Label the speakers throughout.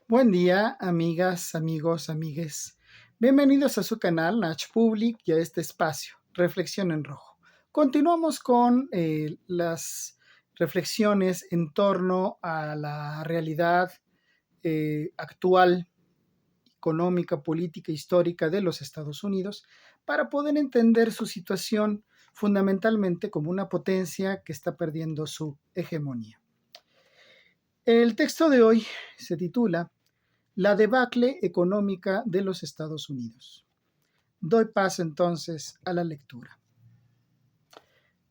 Speaker 1: Buen día, amigas, amigos, amigues. Bienvenidos a su canal Nach Public y a este espacio, Reflexión en Rojo. Continuamos con las reflexiones en torno a la realidad actual, económica, política, histórica de los Estados Unidos para poder entender su situación fundamentalmente como una potencia que está perdiendo su hegemonía. El texto de hoy se titula La debacle económica de los Estados Unidos. Doy paso entonces a la lectura.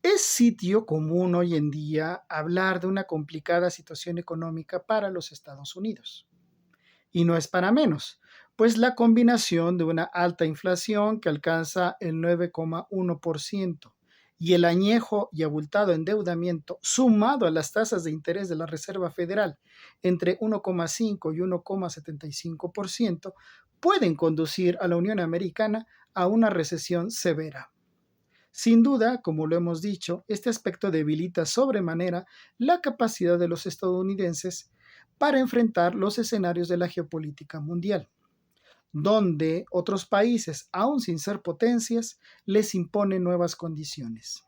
Speaker 1: Es sitio común hoy en día hablar de una complicada situación económica para los Estados Unidos. Y no es para menos, pues la combinación de una alta inflación que alcanza el 9,1% y el añejo y abultado endeudamiento sumado a las tasas de interés de la Reserva Federal entre 1,5 y 1,75% pueden conducir a la Unión Americana a una recesión severa. Sin duda, como lo hemos dicho, este aspecto debilita sobremanera la capacidad de los estadounidenses para enfrentar los escenarios de la geopolítica mundial, donde otros países, aun sin ser potencias, les imponen nuevas condiciones.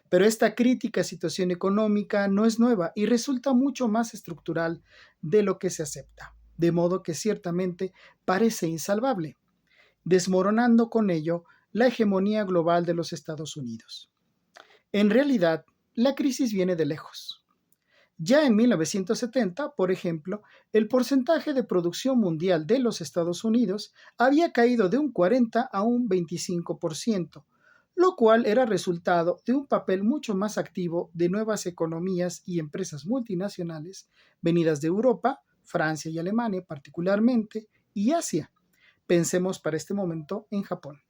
Speaker 1: Pero esta crítica situación económica no es nueva y resulta mucho más estructural de lo que se acepta, de modo que ciertamente parece insalvable, desmoronando con ello la hegemonía global de los Estados Unidos. En realidad, la crisis viene de lejos. Ya en 1970, por ejemplo, el porcentaje de producción mundial de los Estados Unidos había caído de un 40 a un 25%, lo cual era resultado de un papel mucho más activo de nuevas economías y empresas multinacionales venidas de Europa, Francia y Alemania particularmente, y Asia. Pensemos para este momento en Japón.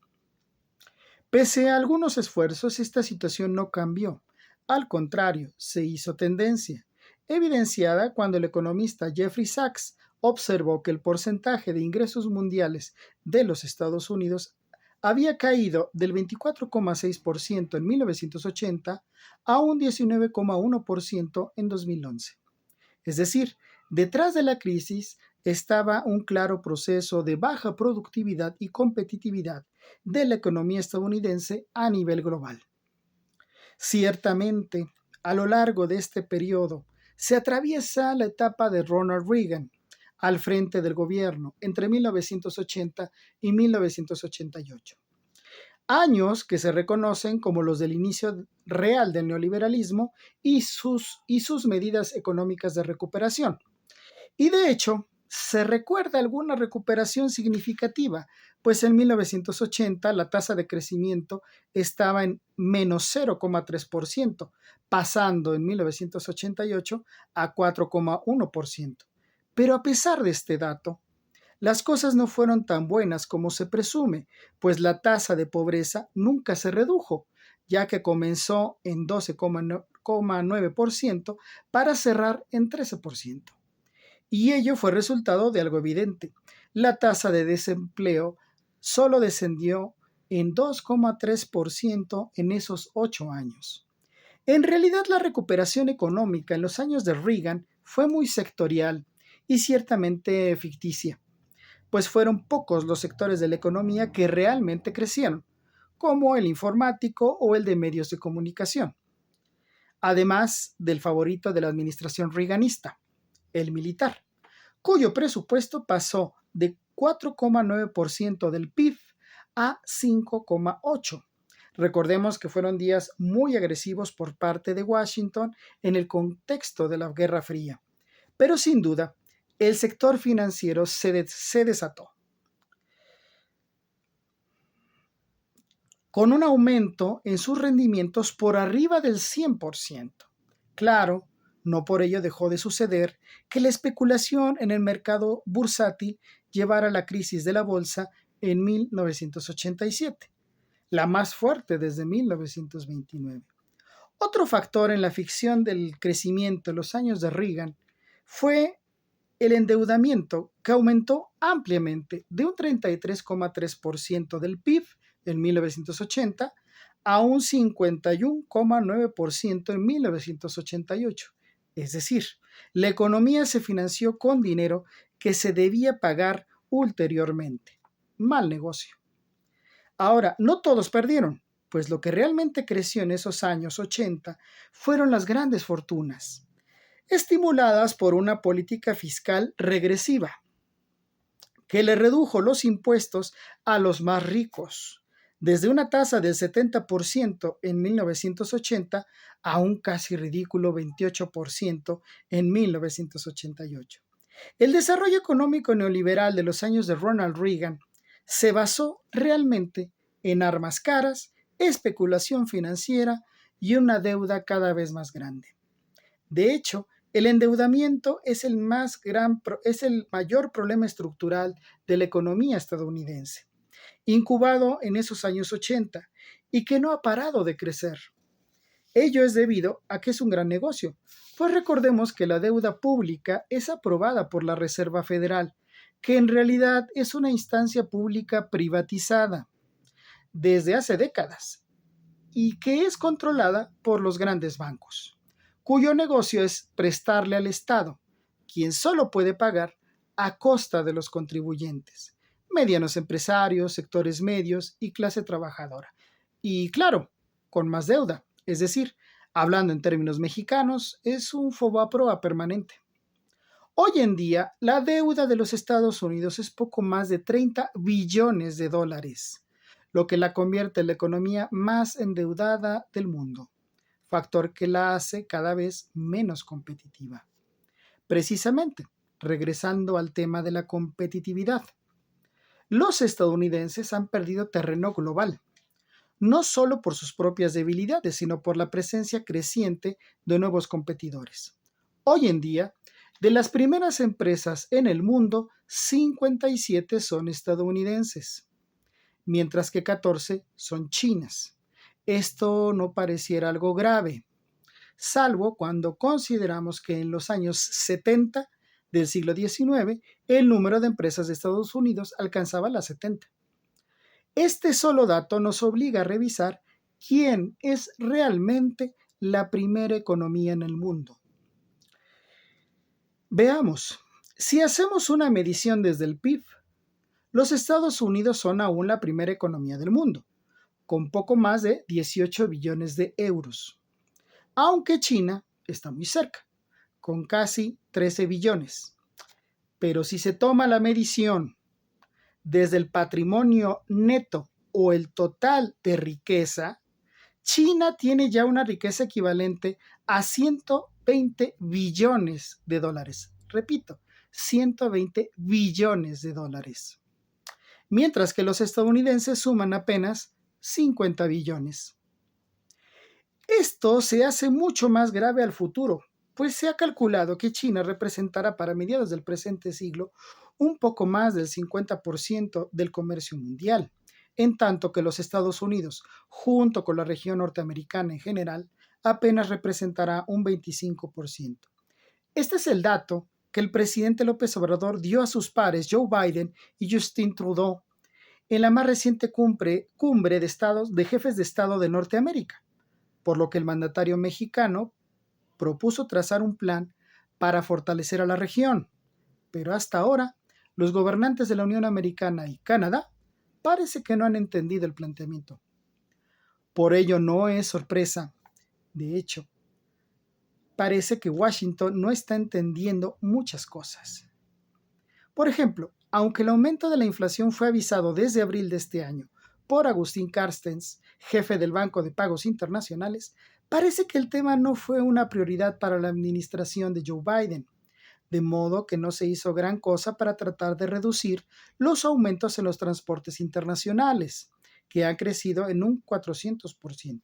Speaker 1: Pese a algunos esfuerzos, esta situación no cambió. Al contrario, se hizo tendencia, evidenciada cuando el economista Jeffrey Sachs observó que el porcentaje de ingresos mundiales de los Estados Unidos había caído del 24,6% en 1980 a un 19,1% en 2011. Es decir, detrás de la crisis estaba un claro proceso de baja productividad y competitividad de la economía estadounidense a nivel global. Ciertamente, a lo largo de este periodo, se atraviesa la etapa de Ronald Reagan al frente del gobierno entre 1980 y 1988. Años que se reconocen como los del inicio real del neoliberalismo y sus medidas económicas de recuperación. Y de hecho, se recuerda alguna recuperación significativa, pues en 1980 la tasa de crecimiento estaba en menos 0,3%, pasando en 1988 a 4,1%. Pero a pesar de este dato, las cosas no fueron tan buenas como se presume, pues la tasa de pobreza nunca se redujo, ya que comenzó en 12,9% para cerrar en 13%. Y ello fue resultado de algo evidente. La tasa de desempleo solo descendió en 2,3% en esos 8 años. En realidad, la recuperación económica en los años de Reagan fue muy sectorial y ciertamente ficticia, pues fueron pocos los sectores de la economía que realmente crecieron, como el informático o el de medios de comunicación, además del favorito de la administración reaganista, el militar, cuyo presupuesto pasó de 4,9% del PIB a 5,8%. Recordemos que fueron días muy agresivos por parte de Washington en el contexto de la Guerra Fría. Pero sin duda, el sector financiero se desató, con un aumento en sus rendimientos por arriba del 100%. Claro, no por ello dejó de suceder que la especulación en el mercado bursátil llevara a la crisis de la bolsa en 1987, la más fuerte desde 1929. Otro factor en la ficción del crecimiento en los años de Reagan fue el endeudamiento, que aumentó ampliamente de un 33,3% del PIB en 1980 a un 51,9% en 1988. Es decir, la economía se financió con dinero que se debía pagar ulteriormente. Mal negocio. Ahora, no todos perdieron, pues lo que realmente creció en esos años 80 fueron las grandes fortunas, estimuladas por una política fiscal regresiva, que le redujo los impuestos a los más ricos, desde una tasa del 70% en 1980 a un casi ridículo 28% en 1988. El desarrollo económico neoliberal de los años de Ronald Reagan se basó realmente en armas caras, especulación financiera y una deuda cada vez más grande. De hecho, el endeudamiento es el mayor problema estructural de la economía estadounidense, incubado en esos años 80 y que no ha parado de crecer. Ello es debido a que es un gran negocio, pues recordemos que la deuda pública es aprobada por la Reserva Federal, que en realidad es una instancia pública privatizada desde hace décadas y que es controlada por los grandes bancos, cuyo negocio es prestarle al Estado, quien solo puede pagar a costa de los contribuyentes, medianos empresarios, sectores medios y clase trabajadora. Y claro, con más deuda, es decir, hablando en términos mexicanos, es un fobaproa permanente. Hoy en día, la deuda de los Estados Unidos es poco más de 30 billones de dólares, lo que la convierte en la economía más endeudada del mundo, factor que la hace cada vez menos competitiva. Precisamente, regresando al tema de la competitividad, los estadounidenses han perdido terreno global, no solo por sus propias debilidades, sino por la presencia creciente de nuevos competidores. Hoy en día, de las primeras empresas en el mundo, 57 son estadounidenses, mientras que 14 son chinas. Esto no pareciera algo grave, salvo cuando consideramos que en los años 70 del siglo XIX el número de empresas de Estados Unidos alcanzaba las 70. Este solo dato nos obliga a revisar quién es realmente la primera economía en el mundo. Veamos, si hacemos una medición desde el PIB, los Estados Unidos son aún la primera economía del mundo, con poco más de 18 billones de euros, aunque China está muy cerca, con casi 13 billones. Pero si se toma la medición desde el patrimonio neto o el total de riqueza, China tiene ya una riqueza equivalente a 120 billones de dólares. Repito, 120 billones de dólares. Mientras que los estadounidenses suman apenas 50 billones. Esto se hace mucho más grave al futuro, pues se ha calculado que China representará para mediados del presente siglo un poco más del 50% del comercio mundial, en tanto que los Estados Unidos, junto con la región norteamericana en general, apenas representará un 25%. Este es el dato que el presidente López Obrador dio a sus pares Joe Biden y Justin Trudeau en la más reciente cumbre de jefes de Estado de Norteamérica, por lo que el mandatario mexicano propuso trazar un plan para fortalecer a la región, pero hasta ahora los gobernantes de la Unión Americana y Canadá parece que no han entendido el planteamiento. Por ello no es sorpresa, de hecho, parece que Washington no está entendiendo muchas cosas. Por ejemplo, aunque el aumento de la inflación fue avisado desde abril de este año por Agustín Carstens, jefe del Banco de Pagos Internacionales, parece que el tema no fue una prioridad para la administración de Joe Biden, de modo que no se hizo gran cosa para tratar de reducir los aumentos en los transportes internacionales, que han crecido en un 400%,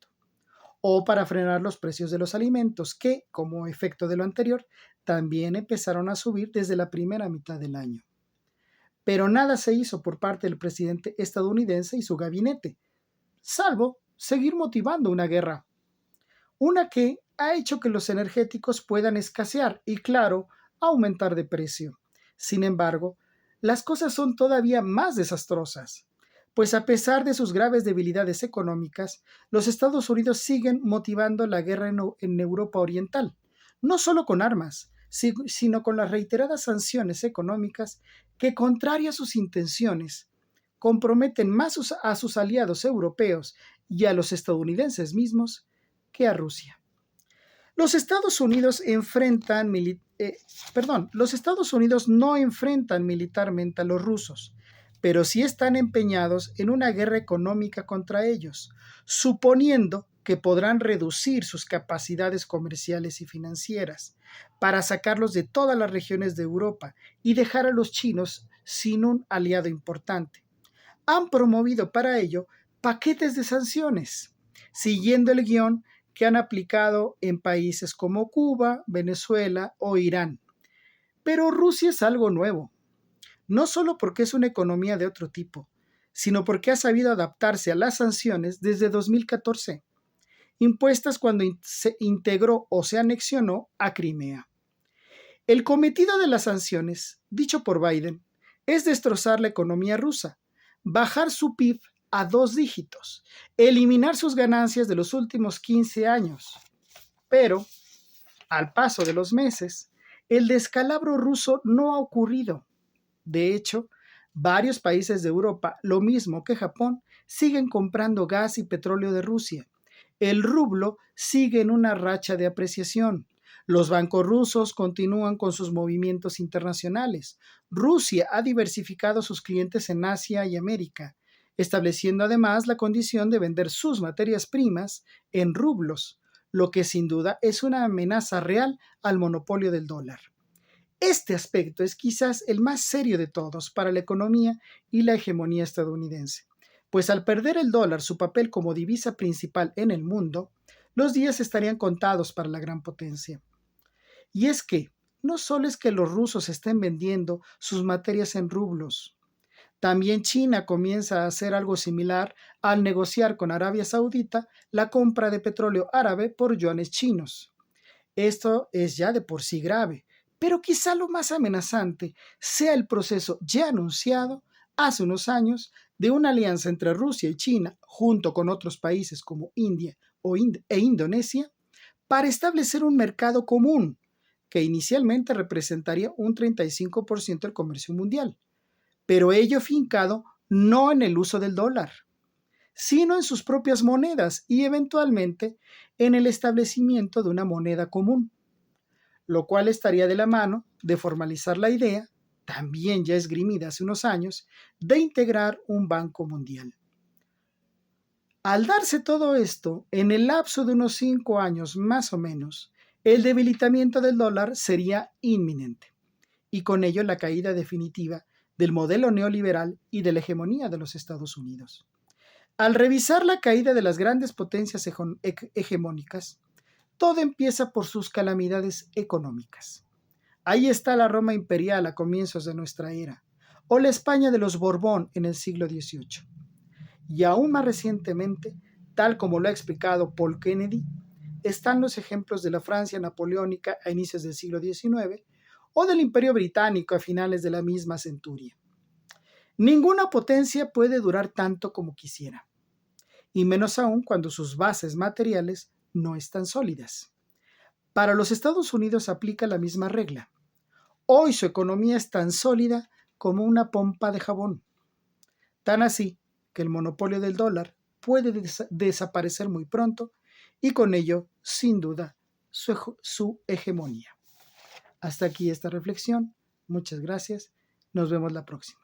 Speaker 1: o para frenar los precios de los alimentos, que, como efecto de lo anterior, también empezaron a subir desde la primera mitad del año. Pero nada se hizo por parte del presidente estadounidense y su gabinete, salvo seguir motivando una guerra. Una que ha hecho que los energéticos puedan escasear y, claro, aumentar de precio. Sin embargo, las cosas son todavía más desastrosas, pues a pesar de sus graves debilidades económicas, los Estados Unidos siguen motivando la guerra en Europa Oriental, no solo con armas, sino con las reiteradas sanciones económicas que, contrario a sus intenciones, comprometen más a sus aliados europeos y a los estadounidenses mismos que a Rusia. Los Estados Unidos los Estados Unidos no enfrentan militarmente a los rusos, pero sí están empeñados en una guerra económica contra ellos, suponiendo que podrán reducir sus capacidades comerciales y financieras para sacarlos de todas las regiones de Europa y dejar a los chinos sin un aliado importante. Han promovido para ello paquetes de sanciones, siguiendo el guión que han aplicado en países como Cuba, Venezuela o Irán. Pero Rusia es algo nuevo, no solo porque es una economía de otro tipo, sino porque ha sabido adaptarse a las sanciones desde 2014, impuestas cuando se integró o se anexionó a Crimea. El cometido de las sanciones, dicho por Biden, es destrozar la economía rusa, bajar su PIB a 2 dígitos, eliminar sus ganancias de los últimos 15 años. Pero, al paso de los meses, el descalabro ruso no ha ocurrido. De hecho, varios países de Europa, lo mismo que Japón, siguen comprando gas y petróleo de Rusia. El rublo sigue en una racha de apreciación. Los bancos rusos continúan con sus movimientos internacionales. Rusia ha diversificado sus clientes en Asia y América, estableciendo además la condición de vender sus materias primas en rublos, lo que sin duda es una amenaza real al monopolio del dólar. Este aspecto es quizás el más serio de todos para la economía y la hegemonía estadounidense, pues al perder el dólar su papel como divisa principal en el mundo, los días estarían contados para la gran potencia. Y es que no solo es que los rusos estén vendiendo sus materias en rublos, también China comienza a hacer algo similar al negociar con Arabia Saudita la compra de petróleo árabe por yuanes chinos. Esto es ya de por sí grave, pero quizá lo más amenazante sea el proceso ya anunciado hace unos años de una alianza entre Rusia y China, junto con otros países como India e Indonesia, para establecer un mercado común que inicialmente representaría un 35% del comercio mundial, pero ello fincado no en el uso del dólar, sino en sus propias monedas y eventualmente en el establecimiento de una moneda común, lo cual estaría de la mano de formalizar la idea, también ya esgrimida hace unos años, de integrar un banco mundial. Al darse todo esto, en el lapso de unos 5 años más o menos, el debilitamiento del dólar sería inminente, y con ello la caída definitiva del modelo neoliberal y de la hegemonía de los Estados Unidos. Al revisar la caída de las grandes potencias hegemónicas, todo empieza por sus calamidades económicas. Ahí está la Roma imperial a comienzos de nuestra era, o la España de los Borbón en el siglo XVIII. Y aún más recientemente, tal como lo ha explicado Paul Kennedy, están los ejemplos de la Francia napoleónica a inicios del siglo XIX o del Imperio Británico a finales de la misma centuria. Ninguna potencia puede durar tanto como quisiera, y menos aún cuando sus bases materiales no están sólidas. Para los Estados Unidos aplica la misma regla. Hoy su economía es tan sólida como una pompa de jabón. Tan así que el monopolio del dólar puede desaparecer muy pronto y con ello, sin duda, su hegemonía. Hasta aquí esta reflexión. Muchas gracias. Nos vemos la próxima.